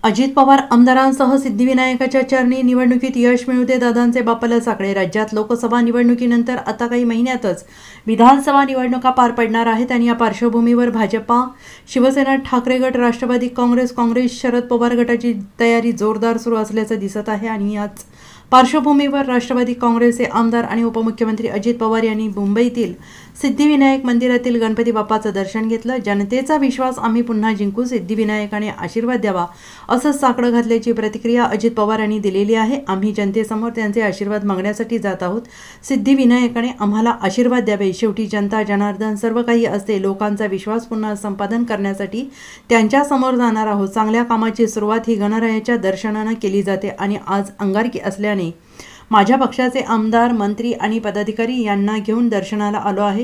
अजित पवार आमदारांसह सिद्धिविनायकाच्या चरणी निवडणुकीत यश मिळू दे दादांचे बापाला साकडे। राज्यात लोकसभा निवडणुकीनंतर आता काही महिन्यातच विधानसभा निवडणुका पार पडणार आहेत आणि या पार्श्वभूमीवर भाजपा, शिवसेना, ठाकरे गट, राष्ट्रवादी काँग्रेस, शरद पवार गटाची तयारी जोरदार सुरू असल्याचं दिसत आहे। आणि याच पार्श्वभूमीवर राष्ट्रवादी काँग्रेसचे आमदार आणि उपमुख्यमंत्री अजित पवार यांनी मुंबईतील सिद्धिविनायक मंदिरातील गणपती बाप्पाचं दर्शन घेतलं। जनतेचा विश्वास आम्ही पुन्हा जिंकू, सिद्धिविनायकाने आशीर्वाद द्यावा असं साकडं घातल्याची प्रतिक्रिया अजित पवार यांनी दिलेली आहे। आम्ही जनतेसमोर त्यांचे आशीर्वाद मागण्यासाठी जात आहोत। सिद्धिविनायकाने आम्हाला आशीर्वाद द्यावे। शेवटी जनता जनार्दन सर्व काही असते। लोकांचा विश्वास पुन्हा संपादन करण्यासाठी त्यांच्या समोर जाणार आहोत। चांगल्या कामाची सुरुवात ही गणरायाच्या दर्शनाने केली जाते आणि आज अंगारकी असल्याने माझ्या पक्षाचे आमदार, मंत्री आणि पदाधिकारी यांना घेऊन दर्शनाला आलो आहे।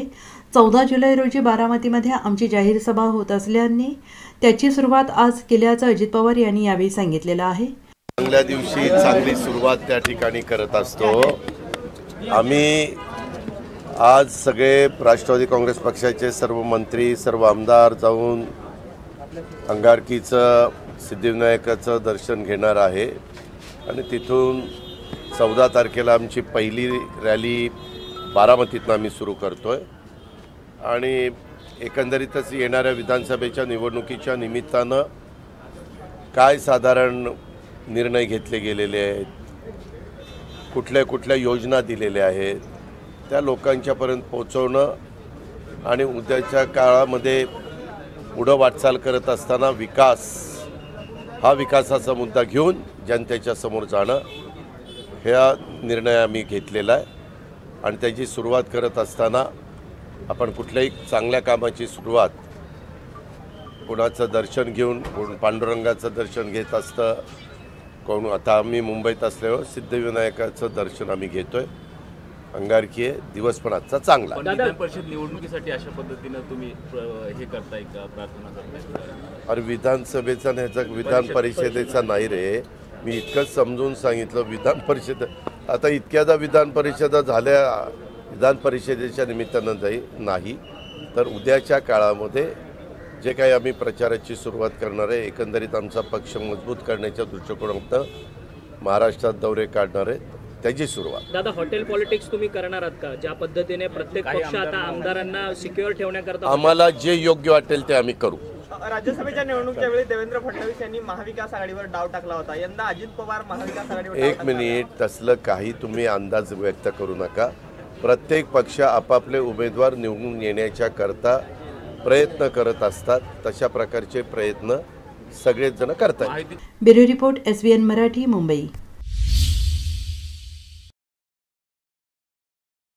14 जुलै रोजी बारामतीमध्ये आमची जाहीर सभा होत असल्याने त्याची सुरुवात आज केल्याचं अजित पवार यांनी यावेळी सांगितलेलं आहे। चांगल्या दिवशी चांगली सुरुवात त्या ठिकाणी करत असतो। आम्ही आज सगळे राष्ट्रवादी काँग्रेस पक्षाचे सर्व मंत्री, सर्व आमदार जाऊन अंगारकीचं सिद्धिविनायकाचं दर्शन घेणार आहे आणि तिथून 14 तारखेला आमची पहिली रॅली बारामतीतून आम्ही सुरू करतोय आणि एकंदरीतच येणाऱ्या विधानसभेच्या निवडणुकीच्या निमित्तानं काय साधारण निर्णय घेतले गेलेले आहेत, कुठल्या कुठल्या योजना दिलेल्या आहेत, त्या लोकांच्यापर्यंत पोहोचवणं आणि उद्याच्या काळामध्ये पुढं वाटचाल करत असताना हा विकासाचा मुद्दा घेऊन जनतेच्या समोर जाणं हा निर्णय आम्ही घेतलेला आहे। आणि त्याची सुरुवात करत असताना आपण कुठल्याही चांगल्या कामाची सुरुवात कोणाचं दर्शन घेऊन, कोण पांडुरंगाचं दर्शन घेत असतं, कोण आता आम्ही मुंबईत असल्यावर सिद्धिविनायकाचं दर्शन आम्ही घेतोय। अंगारकी आहे, दिवस पण आजचा चांगला। विधान परिषद निवडणुकीसाठी अशा पद्धतीनं तुम्ही हे करताय का, प्रार्थना करताय? अरे विधानसभेचा ह्याचा विधान परिषदेचा नाही रे, मी इतकंच समजून सांगितलं। विधान परिषद आता इतक्यादा विधान परिषदा झाल्या, विधान परिषदेच्या निमित्तानं नाही तर उद्याच्या काळामध्ये जे काही आम्ही प्रचाराची सुरुवात करणार आहे, एकंदरीत आमचा पक्ष मजबूत करण्याच्या दृष्टिकोनातून महाराष्ट्रात दौरे काढणार आहेत, त्याची सुरुवात। दादा, हॉटेल पॉलिटिक्स तुम्ही करणार आहात का? ज्या पद्धतीने प्रत्येक पक्ष आता आमदारांना सिक्युअर ठेवण्याकरता आम्हाला जे योग्य वाटेल ते आम्ही करू। राज्यसभेच्या निवडणुकीच्या वेळी देवेंद्र फडणवीस यांनी महाविकास आघाडीवर डाव टाकला होता, यंदा अजित पवार महाविकास आघाडीवर एक मिनिट, तसलं काही तुम्ही अंदाज व्यक्त करू नका। प्रत्येक पक्ष आपापले उमेदवार निवडून येण्याच्या करता प्रयत्न करत असतात, तशा प्रकारचे प्रयत्न सगळेच जण करतात। Bureau report, SVN Marathi, Mumbai.